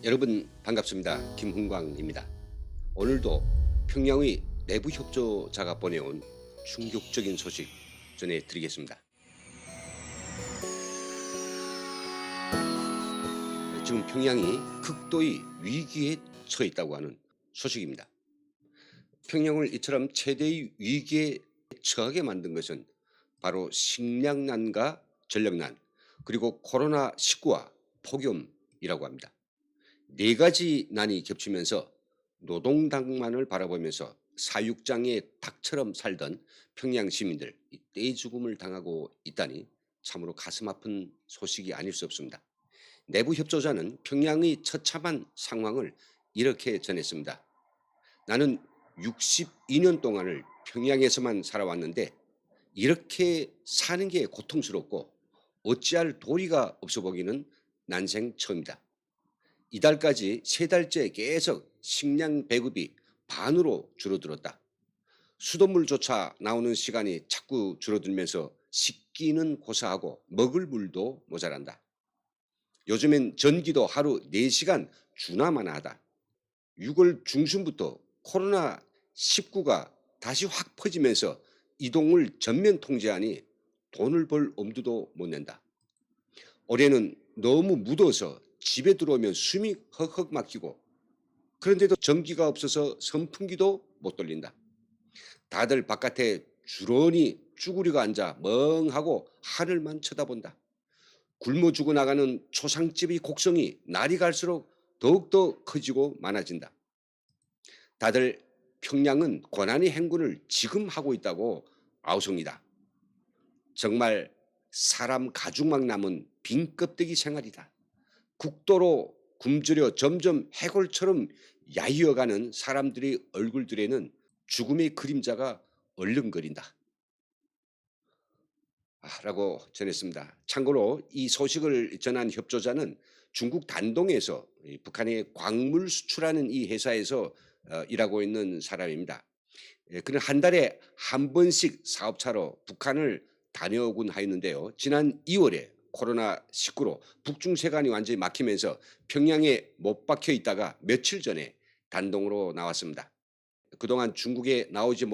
여러분 반갑습니다. 김흥광입니다. 오늘도 평양의 내부 협조자가 보내온 충격적인 소식 전해드리겠습니다. 지금 평양이 극도의 위기에 처해 있다고 하는 소식입니다. 평양을 이처럼 최대의 위기에 처하게 만든 것은 바로 식량난과 전력난, 그리고 코로나19와 폭염이라고 합니다. 네 가지 난이 겹치면서 노동당만을 바라보면서 사육장의 닭처럼 살던 평양 시민들 떼죽음을 당하고 있다니 참으로 가슴 아픈 소식이 아닐 수 없습니다. 내부 협조자는 평양의 처참한 상황을 이렇게 전했습니다. 나는 62년 동안을 평양에서만 살아왔는데 이렇게 사는 게 고통스럽고 어찌할 도리가 없어 보기는 난생 처음이다. 이달까지 3달째 계속 식량 배급이 반으로 줄어들었다. 수돗물조차 나오는 시간이 자꾸 줄어들면서 식기는 고사하고 먹을 물도 모자란다. 요즘엔 전기도 하루 4시간 주나마나 하다. 6월 중순부터 코로나19가 다시 확 퍼지면서 이동을 전면 통제하니 돈을 벌 엄두도 못 낸다. 올해는 너무 무더워서 집에 들어오면 숨이 헉헉 막히고, 그런데도 전기가 없어서 선풍기도 못 돌린다. 다들 바깥에 주런이 쭈그리고 앉아 멍하고 하늘만 쳐다본다. 굶어 죽어나가는 초상집의 곡성이 날이 갈수록 더욱더 커지고 많아진다. 다들 평양은 고난의 행군을 지금 하고 있다고 아우성이다. 정말 사람 가죽만 남은 빈 껍데기 생활이다. 국도로 굶주려 점점 해골처럼 야위어가는 사람들의 얼굴들에는 죽음의 그림자가 얼른거린다. 라고 전했습니다. 참고로 이 소식을 전한 협조자는 중국 단동에서 북한에 광물 수출하는 이 회사에서 일하고 있는 사람입니다. 그는 한 달에 한 번씩 사업차로 북한을 다녀오곤 하였는데요. 지난 2월에 코로나19로 북중세관이 완전히 막히면서 평양에 못 박혀 있다가 며칠 전에 단동으로 나왔습니다. 그동안 중국에 나오지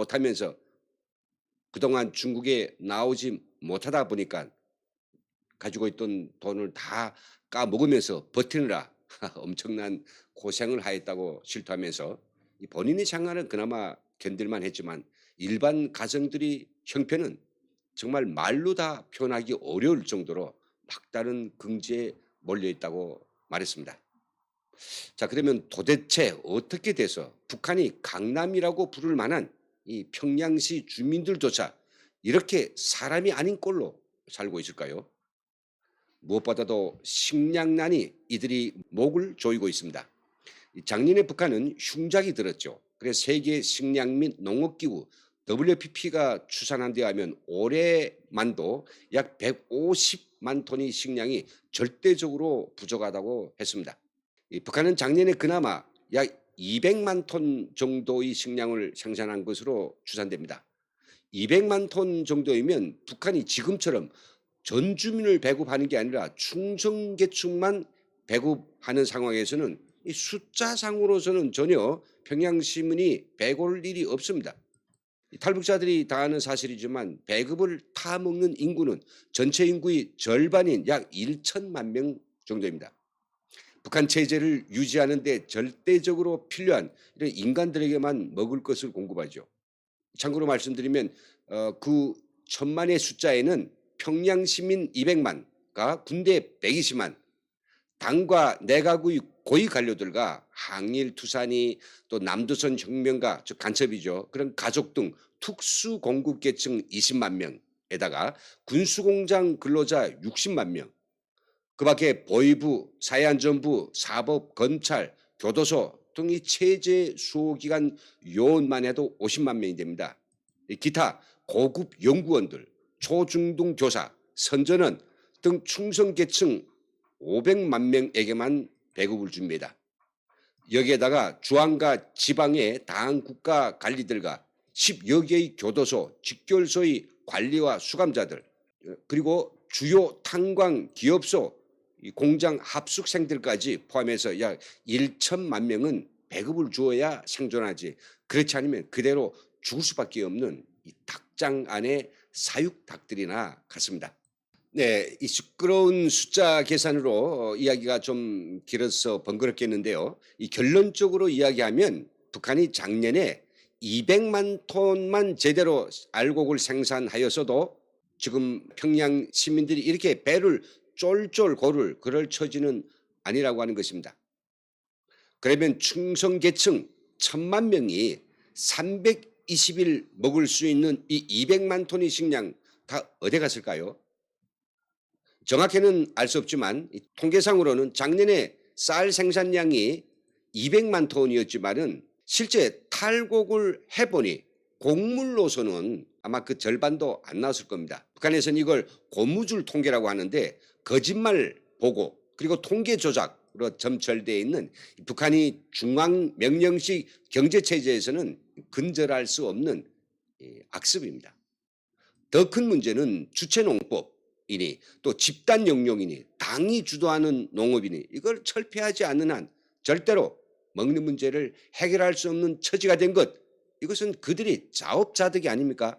못하다 보니까 가지고 있던 돈을 다 까먹으면서 버티느라 엄청난 고생을 하였다고 실토하면서 본인의 생활은 그나마 견딜만 했지만 일반 가정들의 형편은 정말 말로 다 표현하기 어려울 정도로 막다른 긍지에 몰려 있다고 말했습니다. 자, 그러면 도대체 어떻게 돼서 북한이 강남이라고 부를 만한 이 평양시 주민들조차 이렇게 사람이 아닌 꼴로 살고 있을까요? 무엇보다도 식량난이 이들이 목을 조이고 있습니다. 작년에 북한은 흉작이 들었죠. 그래서 세계 식량 및 농업기구 WFP가 추산한 데 하면 올해만도 약 150만 톤의 식량이 절대적으로 부족하다고 했습니다. 북한은 작년에 그나마 약 200만 톤 정도의 식량을 생산한 것으로 추산됩니다. 200만 톤 정도이면 북한이 지금처럼 전 주민을 배급하는 게 아니라 충성계층만 배급하는 상황에서는 이 숫자상으로서는 전혀 평양 시민이 배고를 일이 없습니다. 탈북자들이 다 아는 사실이지만 배급을 타먹는 인구는 전체 인구의 절반인 약 1천만 명 정도입니다. 북한 체제를 유지하는 데 절대적으로 필요한 이런 인간들에게만 먹을 것을 공급하죠. 참고로 말씀드리면 그 천만의 숫자에는 평양 시민 200만과 군대 120만, 당과 내각의 고위 관료들과 항일 투사니 또 남조선 혁명가 즉 간첩이죠. 그런 가족 등 특수 공급계층 20만 명에다가 군수공장 근로자 60만 명, 그 밖에 보위부, 사회안전부, 사법, 검찰, 교도소 등이 체제 수호기관 요원만 해도 50만 명이 됩니다. 기타 고급 연구원들, 초중등 교사, 선전원 등 충성계층 500만 명에게만 배급을 줍니다. 여기에다가 중앙과 지방의 당 국가 관리들과 10여 개의 교도소, 직결소의 관리와 수감자들, 그리고 주요 탄광 기업소 이 공장 합숙생들까지 포함해서 약 1천만 명은 배급을 주어야 생존하지, 그렇지 않으면 그대로 죽을 수밖에 없는 이 닭장 안의 사육 닭들이나 같습니다. 네, 이 시끄러운 숫자 계산으로 이야기가 좀 길어서 번거롭겠는데요. 이 결론적으로 이야기하면 북한이 작년에 200만 톤만 제대로 알곡을 생산하였어도 지금 평양 시민들이 이렇게 배를 쫄쫄 고를 그럴 처지는 아니라고 하는 것입니다. 그러면 충성계층 1,000만 명이 320일 먹을 수 있는 이 200만 톤의 식량 다 어디 갔을까요? 정확히는 알 수 없지만 통계상으로는 작년에 쌀 생산량이 200만 톤이었지만은 실제 탈곡을 해보니 곡물로서는 아마 그 절반도 안 나왔을 겁니다. 북한에서는 이걸 고무줄 통계라고 하는데 거짓말 보고 그리고 통계 조작으로 점철되어 있는 북한이 중앙 명령식 경제체제에서는 근절할 수 없는 악습입니다. 더 큰 문제는 주체농법이니 또 집단 영용이니 당이 주도하는 농업이니 이걸 철폐하지 않는 한 절대로 먹는 문제를 해결할 수 없는 처지가 된 것, 이것은 그들이 자업자득이 아닙니까?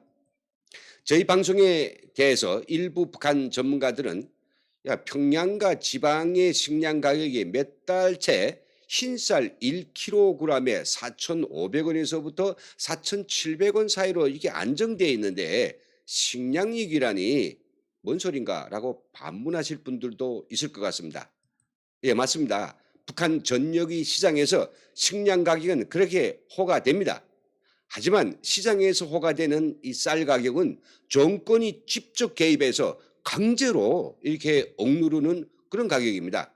저희 방송에 대해서 일부 북한 전문가들은 야, 평양과 지방의 식량 가격이 몇 달째 흰쌀 1kg에 4,500원에서부터 4,700원 사이로 이게 안정되어 있는데 식량위기라니 뭔 소린가라고 반문하실 분들도 있을 것 같습니다. 예, 맞습니다. 북한 전역의 시장에서 식량 가격은 그렇게 호가됩니다. 하지만 시장에서 호가되는 이 쌀 가격은 정권이 직접 개입해서 강제로 이렇게 억누르는 그런 가격입니다.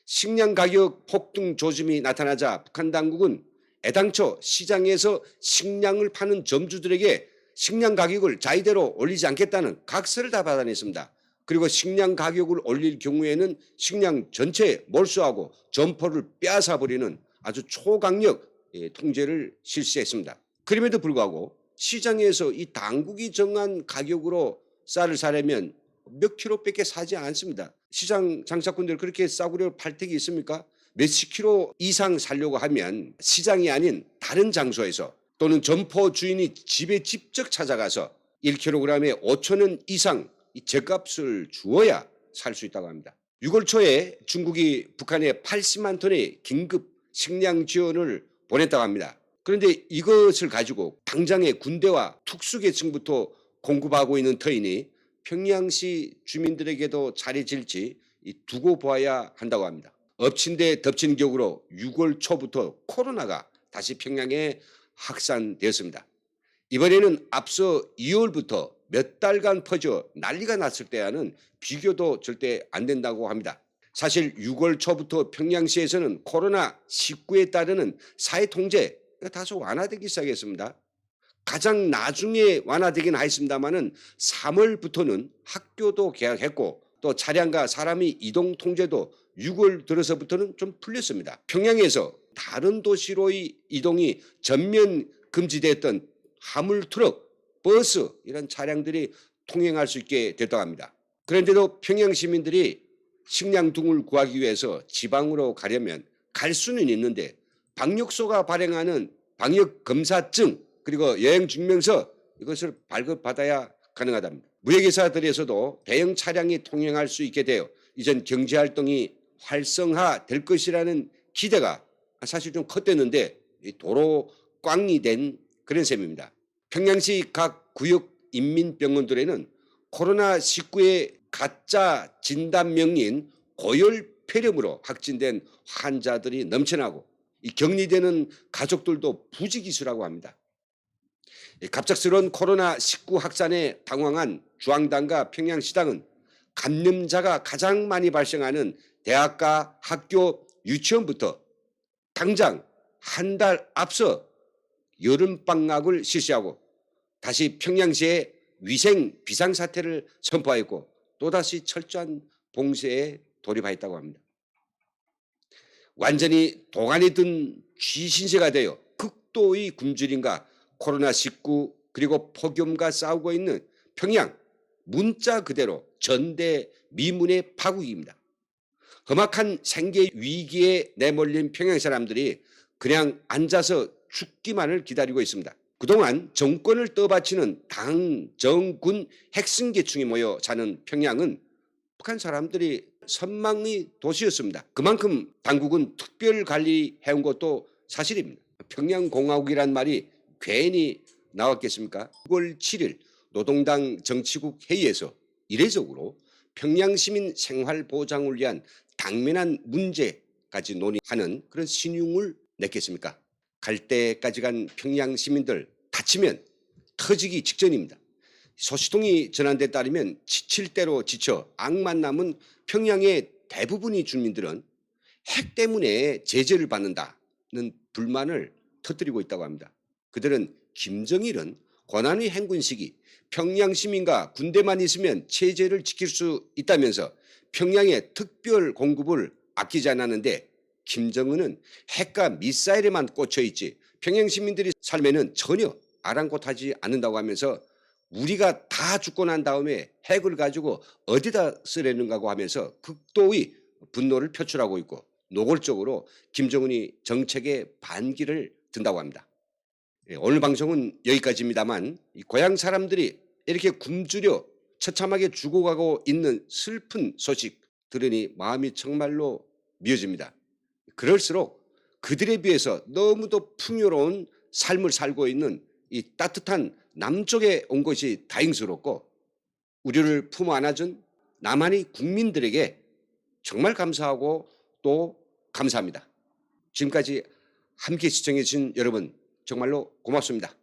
식량 가격 폭등 조짐이 나타나자 북한 당국은 애당초 시장에서 식량을 파는 점주들에게 식량 가격을 자의대로 올리지 않겠다는 각서를 다 받아냈습니다. 그리고 식량 가격을 올릴 경우에는 식량 전체에 몰수하고 점포를 빼앗아 버리는 아주 초강력 통제를 실시했습니다. 그럼에도 불구하고 시장에서 이 당국이 정한 가격으로 쌀을 사려면 몇 킬로밖에 사지 않습니다. 시장 장사꾼들 그렇게 싸구려 팔 택이 있습니까? 몇십 킬로 이상 사려고 하면 시장이 아닌 다른 장소에서 또는 점포 주인이 집에 직접 찾아가서 1kg에 5,000원 이상 이 죗값을 주어야 살 수 있다고 합니다. 6월 초에 중국이 북한에 80만 톤의 긴급 식량 지원을 보냈다고 합니다. 그런데 이것을 가지고 당장의 군대와 특수계층부터 공급하고 있는 터이니 평양시 주민들에게도 잘해질지 두고 보아야 한다고 합니다. 엎친 데 덮친 격으로 6월 초부터 코로나가 다시 평양에 확산되었습니다. 이번에는 앞서 2월부터 몇 달간 퍼져 난리가 났을 때와는 비교도 절대 안 된다고 합니다. 사실 6월 초부터 평양시에서는 코로나19에 따르는 사회 통제가 다소 완화되기 시작했습니다. 가장 나중에 완화되긴 하였습니다마는 3월부터는 학교도 개학했고 또 차량과 사람의 이동 통제도 6월 들어서부터는 좀 풀렸습니다. 평양에서 다른 도시로의 이동이 전면 금지됐던 화물 트럭, 버스 이런 차량들이 통행할 수 있게 됐다고 합니다. 그런데도 평양 시민들이 식량 등을 구하기 위해서 지방으로 가려면 갈 수는 있는데 방역소가 발행하는 방역검사증 그리고 여행증명서 이것을 발급받아야 가능하답니다. 무역회사들에서도 대형 차량이 통행할 수 있게 되어 이전 경제활동이 활성화될 것이라는 기대가 사실 좀 컸댔는데 도로 꽝이 된 그런 셈입니다. 평양시 각 구역 인민병원들에는 코로나19의 가짜 진단명인 고열폐렴으로 확진된 환자들이 넘쳐나고 이 격리되는 가족들도 부지기수라고 합니다. 갑작스러운 코로나19 확산에 당황한 중앙당과 평양시당은 감염자가 가장 많이 발생하는 대학과 학교, 유치원부터 당장 한 달 앞서 여름방학을 실시하고 다시 평양시에 위생 비상사태를 선포하였고 또다시 철저한 봉쇄에 돌입하였다고 합니다. 완전히 도가니 든 쥐신세가 되어 극도의 굶주림과 코로나19 그리고 폭염과 싸우고 있는 평양, 문자 그대로 전대미문의 파국입니다. 험악한 생계 위기에 내몰린 평양 사람들이 그냥 앉아서 죽기만을 기다리고 있습니다. 그동안 정권을 떠받치는 당, 정, 군 핵심 계층이 모여 사는 평양은 북한 사람들이 선망의 도시였습니다. 그만큼 당국은 특별 관리해온 것도 사실입니다. 평양공화국이란 말이 괜히 나왔겠습니까? 6월 7일 노동당 정치국 회의에서 이례적으로 평양시민 생활보장을 위한 당면한 문제까지 논의하는 그런 신용을 냈겠습니까? 갈 때까지 간 평양 시민들 다치면 터지기 직전입니다. 소식통이 전한 데 따르면 지칠 대로 지쳐 악만 남은 평양의 대부분의 주민들은 핵 때문에 제재를 받는다는 불만을 터뜨리고 있다고 합니다. 그들은 김정일은 권한의 행군 시기 평양 시민과 군대만 있으면 체제를 지킬 수 있다면서 평양의 특별 공급을 아끼지 않았는데 김정은은 핵과 미사일에만 꽂혀 있지 평양 시민들의 삶에는 전혀 아랑곳하지 않는다고 하면서 우리가 다 죽고 난 다음에 핵을 가지고 어디다 쓰려는가고 하면서 극도의 분노를 표출하고 있고 노골적으로 김정은이 정책에 반기를 든다고 합니다. 오늘 방송은 여기까지입니다만 이 고향 사람들이 이렇게 굶주려 처참하게 죽어가고 있는 슬픈 소식 들으니 마음이 정말로 미어집니다. 그럴수록 그들에 비해서 너무도 풍요로운 삶을 살고 있는 이 따뜻한 남쪽에 온 것이 다행스럽고 우리를 품어 안아준 남한의 국민들에게 정말 감사하고 또 감사합니다. 지금까지 함께 시청해 주신 여러분 정말로 고맙습니다.